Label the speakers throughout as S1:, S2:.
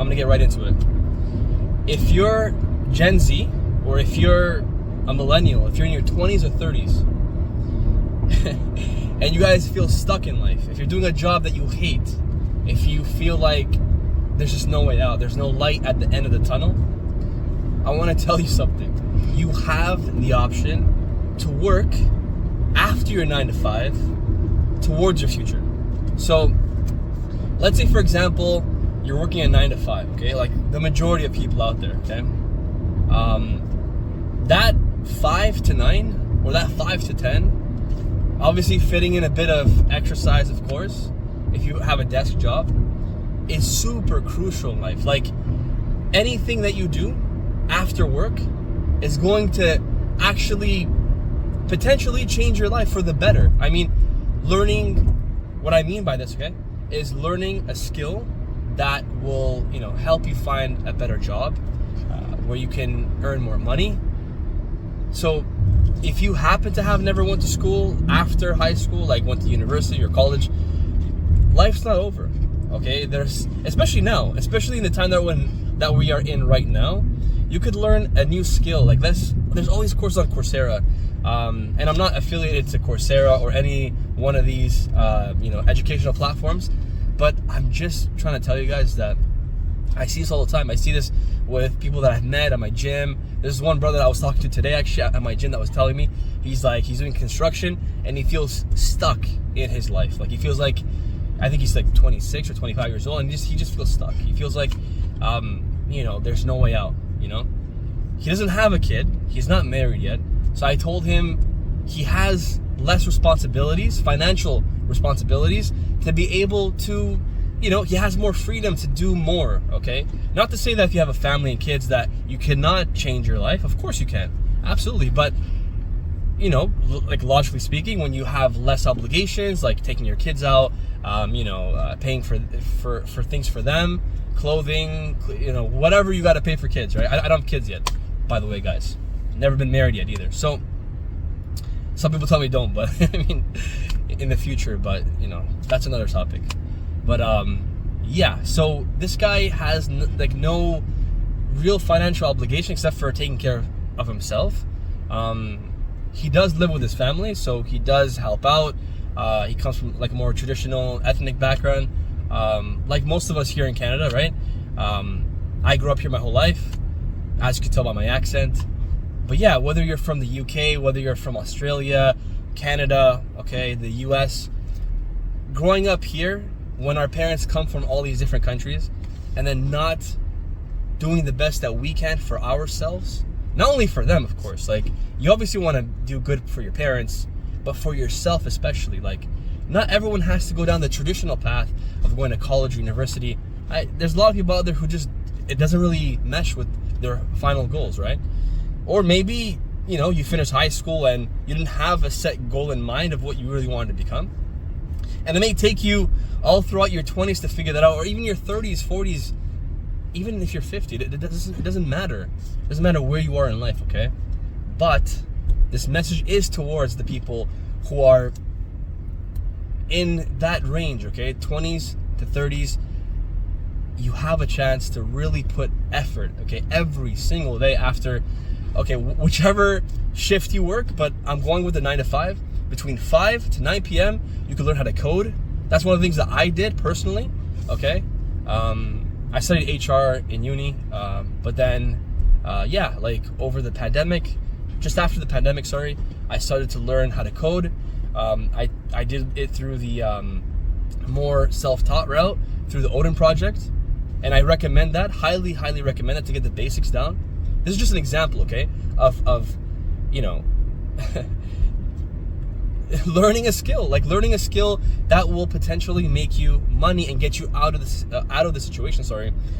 S1: gonna get right into it. If you're Gen Z, or if you're a millennial, if you're in your 20s or 30s, and you guys feel stuck in life, if you're doing a job that you hate, if you feel like there's just no way out, there's no light at the end of the tunnel, I want to tell you something. You have the option to work after your 9 to 5 towards your future. So let's say, for example, you're working a 9 to 5, okay? Like the majority of people out there, okay? That 5 to 9 or that 5 to 10, obviously fitting in a bit of exercise, of course, if you have a desk job, is super crucial in life. Like anything that you do after work is going to actually potentially change your life for the better. I mean, what I mean by this, okay, is learning a skill that will, help you find a better job, where you can earn more money. So if you happen to have never went to school after high school, like went to university or college, life's not over, okay? There's, especially now, especially in the time that we are in right now, you could learn a new skill. Like there's all these courses on Coursera, and I'm not affiliated to Coursera or any one of these, educational platforms, but I'm just trying to tell you guys that I see this all the time. I see this with people that I've met at my gym. There's one brother that I was talking to today actually at my gym that was telling me he's doing construction and he feels stuck in his life. Like he feels like, I think he's like 26 or 25 years old, and he just feels stuck. He feels like, there's no way out, He doesn't have a kid. He's not married yet. So I told him he has less responsibilities, financial responsibilities, to be able to, he has more freedom to do more, okay? Not to say that if you have a family and kids that you cannot change your life. Of course you can, absolutely. But, like logically speaking, when you have less obligations, like taking your kids out, paying for things for them, clothing, whatever you got to pay for kids, right? I don't have kids yet, by the way, guys. Never been married yet either. So some people tell me don't, but I mean, in the future, but that's another topic. But yeah, so this guy has no real financial obligation except for taking care of himself. He does live with his family, so he does help out. He comes from like a more traditional ethnic background, like most of us here in Canada, right? I grew up here my whole life, as you can tell by my accent. But yeah, whether you're from the UK, whether you're from Australia, Canada, okay, the US, growing up here, when our parents come from all these different countries and then not doing the best that we can for ourselves, not only for them, of course, like you obviously want to do good for your parents, but for yourself especially. Like not everyone has to go down the traditional path of going to college or university. There's a lot of people out there who it doesn't really mesh with their final goals, right? Or maybe, you finished high school and you didn't have a set goal in mind of what you really wanted to become. And it may take you all throughout your 20s to figure that out, or even your 30s, 40s, even if you're 50, it doesn't matter. It doesn't matter where you are in life, okay? But this message is towards the people who are in that range, okay? 20s to 30s. You have a chance to really put effort, okay? Every single day after, okay, whichever shift you work, but I'm going with the 9 to 5. Between 5 to 9 p.m., you can learn how to code. That's one of the things that I did personally, okay? I studied HR in uni, but then, over the pandemic, just after the pandemic, I started to learn how to code. I did it through the more self-taught route, through the Odin Project, and I recommend that, highly, highly recommend it to get the basics down. This is just an example, okay, of learning a skill that will potentially make you money and get you out of the situation,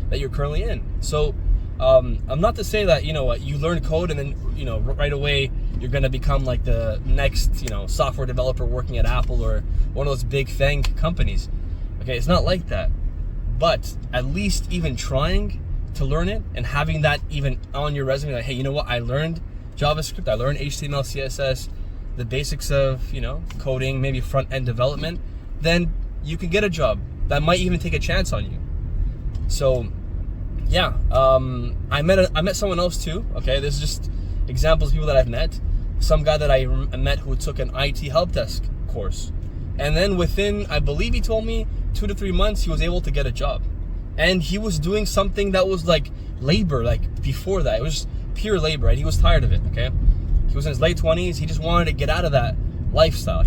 S1: that you're currently in. So I'm not to say that you learn code and then right away you're gonna become like the next software developer working at Apple or one of those big FANG companies. Okay, it's not like that. But at least even trying to learn it and having that even on your resume, like, hey, you know what? I learned JavaScript, I learned HTML, CSS, the basics of, coding, maybe front-end development, then you can get a job that might even take a chance on you. So yeah, I met someone else too. Okay, this is just examples of people that I've met. Some guy that I met who took an IT help desk course, and then within, I believe he told me 2 to 3 months, he was able to get a job, and he was doing something that was like labor. Like before that, it was just pure labor. Right? He was tired of it. Okay, he was in his late 20s. He just wanted to get out of that lifestyle.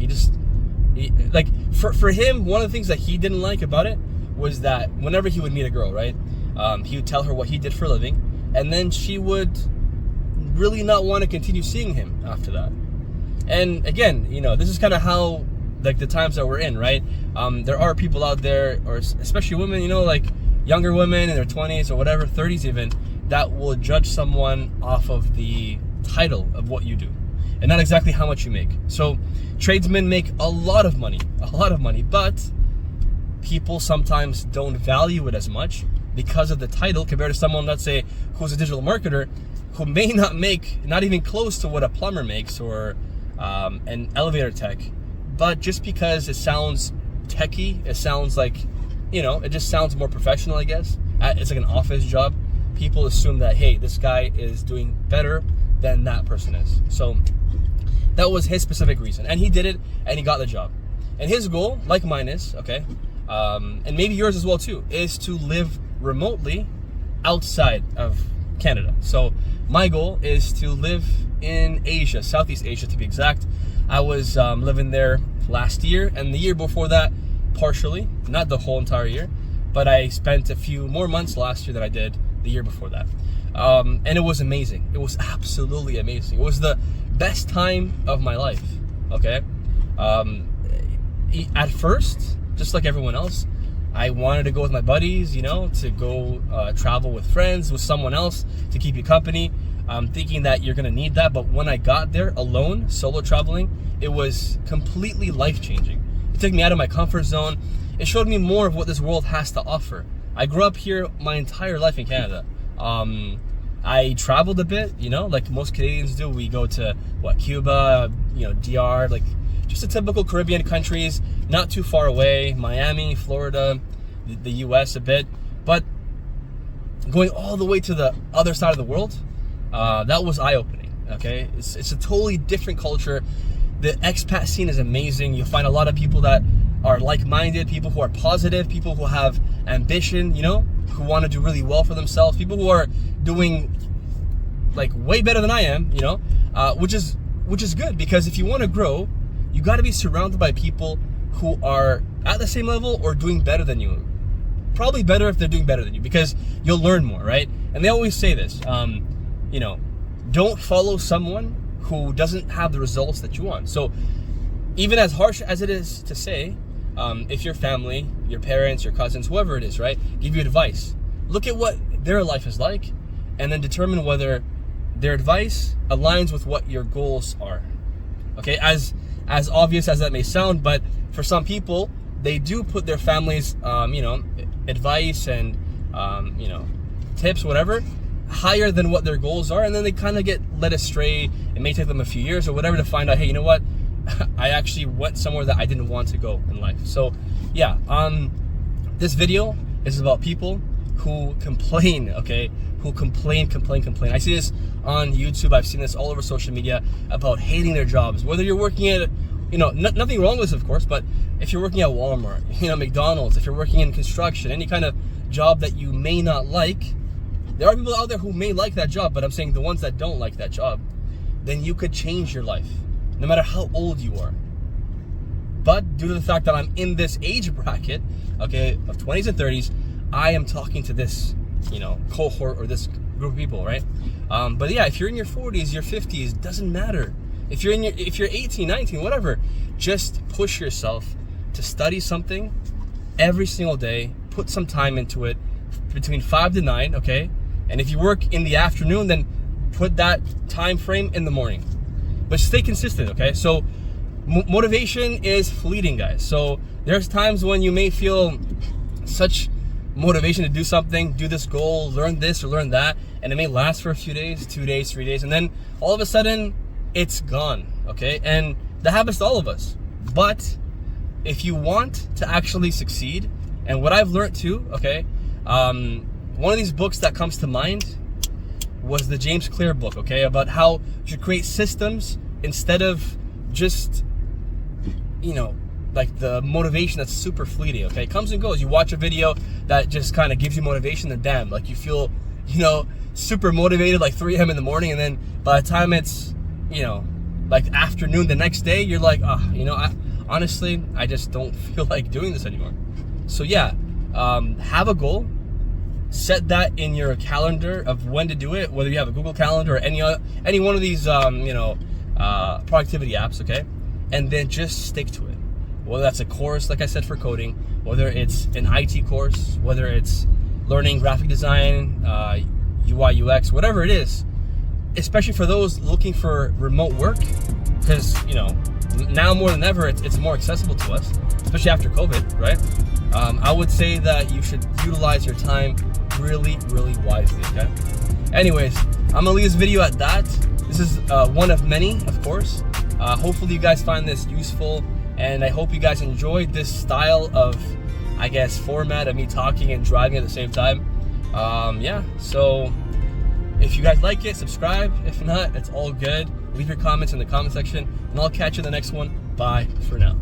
S1: Like for him, one of the things that he didn't like about it was that whenever he would meet a girl, right, he would tell her what he did for a living, and then she would really not want to continue seeing him after that. And again, this is kind of how, like, the times that we're in, right? There are people out there, or especially women, like younger women in their 20s or whatever, 30s even, that will judge someone off of the title of what you do and not exactly how much you make. So tradesmen make a lot of money, but people sometimes don't value it as much because of the title compared to someone, let's say, who's a digital marketer, who may not make, not even close to what a plumber makes, or an elevator tech, but just because it sounds techie, it sounds like, it just sounds more professional, I guess. It's like an office job. People assume that, hey, this guy is doing better than that person is. So that was his specific reason, and he did it, and he got the job. And his goal, like mine is, okay, and maybe yours as well too, is to live remotely outside of Canada. So my goal is to live in Asia, Southeast Asia to be exact. I was living there last year, and the year before that, partially, not the whole entire year, but I spent a few more months last year than I did the year before that. And it was amazing. It was absolutely amazing. It was the best time of my life, okay? At first, just like everyone else, I wanted to go with my buddies, to go travel with friends, with someone else to keep you company, thinking that you're gonna need that. But when I got there alone, solo traveling, it was completely life-changing. It took me out of my comfort zone. It showed me more of what this world has to offer. I grew up here my entire life in Canada. I traveled a bit, like most Canadians do. We go to, Cuba, DR, like just the typical Caribbean countries, not too far away, Miami, Florida, the US a bit. But going all the way to the other side of the world, that was eye-opening, okay? It's a totally different culture. The expat scene is amazing. You'll find a lot of people that are like-minded, people who are positive, people who have ambition, who want to do really well for themselves, people who are doing like way better than I am, which is good, because if you want to grow, you got to be surrounded by people who are at the same level or doing better than you. Probably better if they're doing better than you, because you'll learn more, right? And they always say this, don't follow someone who doesn't have the results that you want. So even as harsh as it is to say, if your family, your parents, your cousins, whoever it is, right, give you advice, look at what their life is like, and then determine whether their advice aligns with what your goals are. Okay, as obvious as that may sound, but for some people, they do put their family's, advice and, tips, whatever, higher than what their goals are, and then they kind of get led astray. It may take them a few years or whatever to find out, hey, you know what? I actually went somewhere that I didn't want to go in life. So, yeah, this video is about people who complain, okay? Who complain. I see this on YouTube. I've seen this all over social media about hating their jobs. Whether you're working at, nothing wrong with this, of course, but if you're working at Walmart, McDonald's, if you're working in construction, any kind of job that you may not like, there are people out there who may like that job, but I'm saying the ones that don't like that job, then you could change your life, no matter how old you are. But due to the fact that I'm in this age bracket, okay, of 20s and 30s, I am talking to this, cohort or this group of people, right? But yeah, if you're in your 40s, your 50s, doesn't matter. If you're 18, 19, whatever, just push yourself to study something every single day. Put some time into it, between 5 to 9, okay? And if you work in the afternoon, then put that time frame in the morning. But stay consistent, okay? So motivation is fleeting, guys. So there's times when you may feel such motivation to do something, do this goal, learn this or learn that, and it may last for a few days, 2 days, 3 days, and then all of a sudden it's gone, okay? And that happens to all of us. But if you want to actually succeed, and what I've learned too, okay, one of these books that comes to mind was the James Clear book, okay, about how you should create systems instead of just, you know, like the motivation that's super fleeting, okay? It comes and goes. You watch a video that just kind of gives you motivation, and damn, like you feel, you know, super motivated like 3 a.m. in the morning, and then by the time it's, you know, like afternoon the next day, you're like, you know, honestly, I just don't feel like doing this anymore. So yeah, have a goal. Set that in your calendar of when to do it, whether you have a Google Calendar or any one of these, you know, productivity apps, okay? And then just stick to it. Whether that's a course, like I said, for coding, whether it's an IT course, whether it's learning graphic design, UI, UX, whatever it is, especially for those looking for remote work, because, you know, now more than ever, it's more accessible to us, especially after COVID, right? I would say that you should utilize your time really, really wisely, okay? Anyways, I'm gonna leave this video at that. This is one of many, of course. Hopefully you guys find this useful, and I hope you guys enjoyed this style of, I guess, format of me talking and driving at the same time. Yeah, so if you guys like it, subscribe. If not, it's all good. Leave your comments in the comment section, and I'll catch you in the next one. Bye for now.